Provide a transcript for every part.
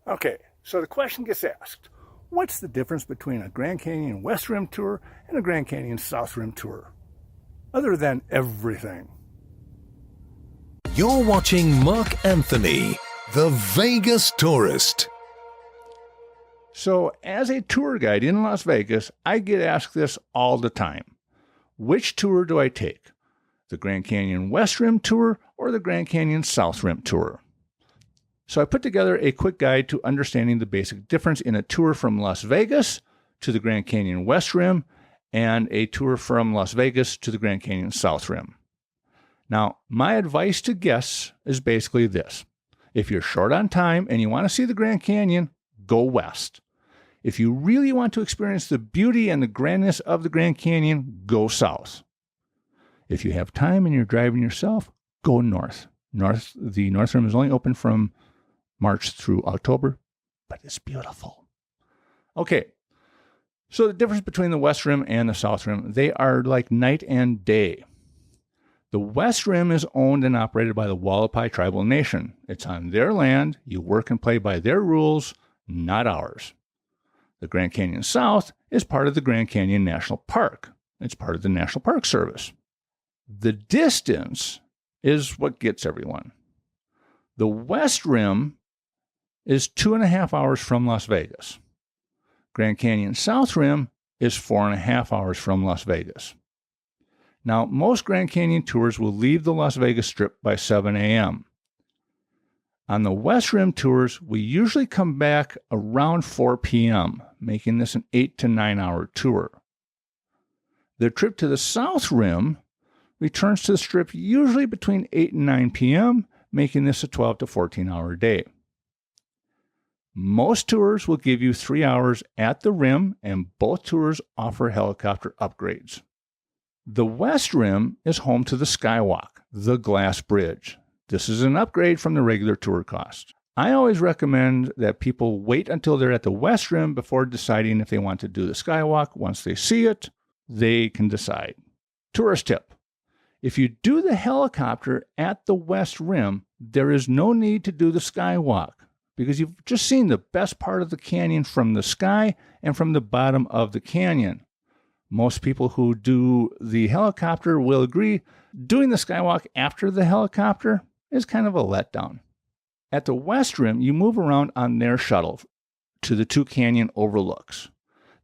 Okay, so the question gets asked, what's the difference between a Grand Canyon West Rim tour and a Grand Canyon South Rim tour? Other than everything. You're watching Mark Anthony, the Vegas Tourist. So as a tour guide in Las Vegas, I get asked this all the time. Which tour do I take? The Grand Canyon West Rim tour or the Grand Canyon South Rim tour? So I put together a quick guide to understanding the basic difference in a tour from Las Vegas to the Grand Canyon West Rim and a tour from Las Vegas to the Grand Canyon South Rim. Now, my advice to guests is basically this. If you're short on time and you want to see the Grand Canyon, go west. If you really want to experience the beauty and the grandness of the Grand Canyon, go south. If you have time and you're driving yourself, go north. The North Rim is only open from March through October, but it's beautiful. Okay, so the difference between the West Rim and the South Rim, they are like night and day. The West Rim is owned and operated by the Hualapai Tribal Nation. It's on their land. You work and play by their rules, not ours. The Grand Canyon South is part of the Grand Canyon National Park. It's part of the National Park Service. The distance is what gets everyone. The West Rim is 2.5 hours from Las Vegas. Grand Canyon South Rim is 4.5 hours from Las Vegas. Now, most Grand Canyon tours will leave the Las Vegas Strip by 7 a.m. On the West Rim tours, we usually come back around 4 p.m., making this an 8 to 9 hour tour. The trip to the South Rim returns to the Strip usually between 8 and 9 p.m., making this a 12 to 14 hour day. Most tours will give you 3 hours at the Rim, and both tours offer helicopter upgrades. The West Rim is home to the Skywalk, the glass bridge. This is an upgrade from the regular tour cost. I always recommend that people wait until they're at the West Rim before deciding if they want to do the Skywalk. Once they see it, they can decide. Tourist tip. If you do the helicopter at the West Rim, there is no need to do the Skywalk because you've just seen the best part of the canyon from the sky and from the bottom of the canyon. Most people who do the helicopter will agree doing the Skywalk after the helicopter is kind of a letdown. At the West Rim, you move around on their shuttle to the two canyon overlooks.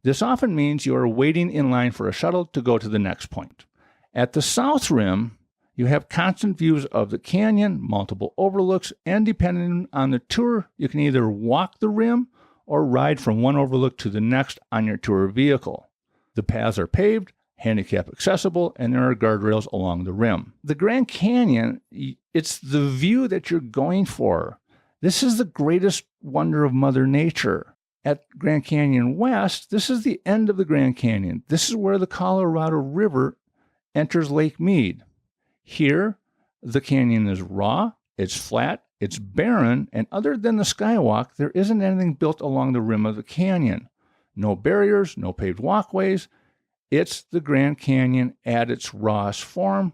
This often means you are waiting in line for a shuttle to go to the next point. At the South Rim, you have constant views of the canyon, multiple overlooks, and depending on the tour, you can either walk the rim or ride from one overlook to the next on your tour vehicle. The paths are paved, handicap accessible, and there are guardrails along the rim. The Grand Canyon, it's the view that you're going for. This is the greatest wonder of Mother Nature. At Grand Canyon West, this is the end of the Grand Canyon. This is where the Colorado River enters Lake Mead. Here, the canyon is raw, it's flat, it's barren, and other than the Skywalk, there isn't anything built along the rim of the canyon. No barriers, no paved walkways. It's the Grand Canyon at its rawest form,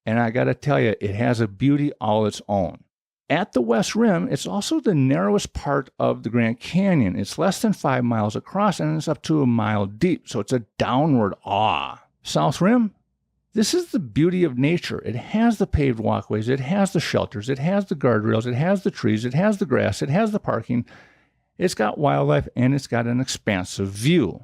and I got to tell you, it has a beauty all its own. At the West Rim, it's also the narrowest part of the Grand Canyon. It's less than 5 miles across, and it's up to a mile deep, so it's a downward awe. South Rim, this is the beauty of nature. It has the paved walkways, it has the shelters, it has the guardrails, it has the trees, it has the grass, it has the parking. It's got wildlife, and it's got an expansive view.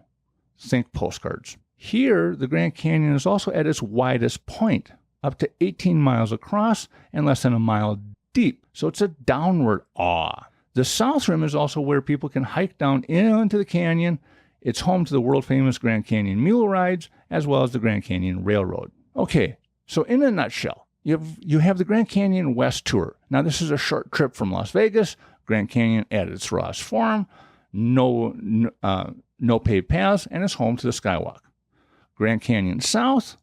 Think postcards. Here, the Grand Canyon is also at its widest point, up to 18 miles across and less than a mile deep. So it's a downward awe. The South Rim is also where people can hike down into the canyon. It's home to the world-famous Grand Canyon mule rides, as well as the Grand Canyon Railroad. Okay, so in a nutshell, you have the Grand Canyon West Tour. Now, this is a short trip from Las Vegas. Grand Canyon at its rawest form, no paved paths, and it's home to the Skywalk. Grand Canyon South,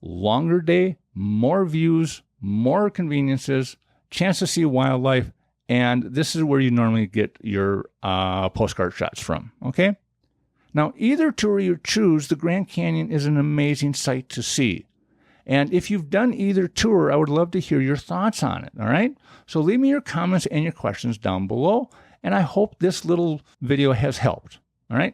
longer day, more views, more conveniences, chance to see wildlife, and this is where you normally get your postcard shots from, okay? Now, either tour you choose, the Grand Canyon is an amazing sight to see. And if you've done either tour, I would love to hear your thoughts on it, all right? So leave me your comments and your questions down below, and I hope this little video has helped. All right.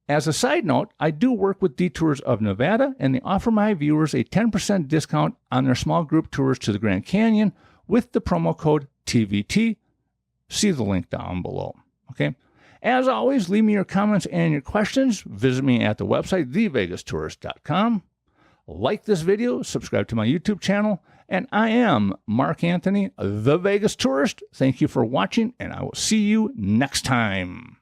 As a side note, I do work with Detours of Nevada, and they offer my viewers a 10% discount on their small group tours to the Grand Canyon with the promo code TVT. See the link down below. Okay. As always, leave me your comments and your questions. Visit me at the website, thevegastourist.com. Like this video, subscribe to my YouTube channel, and I am Mark Anthony, the Vegas Tourist. Thank you for watching, and I will see you next time.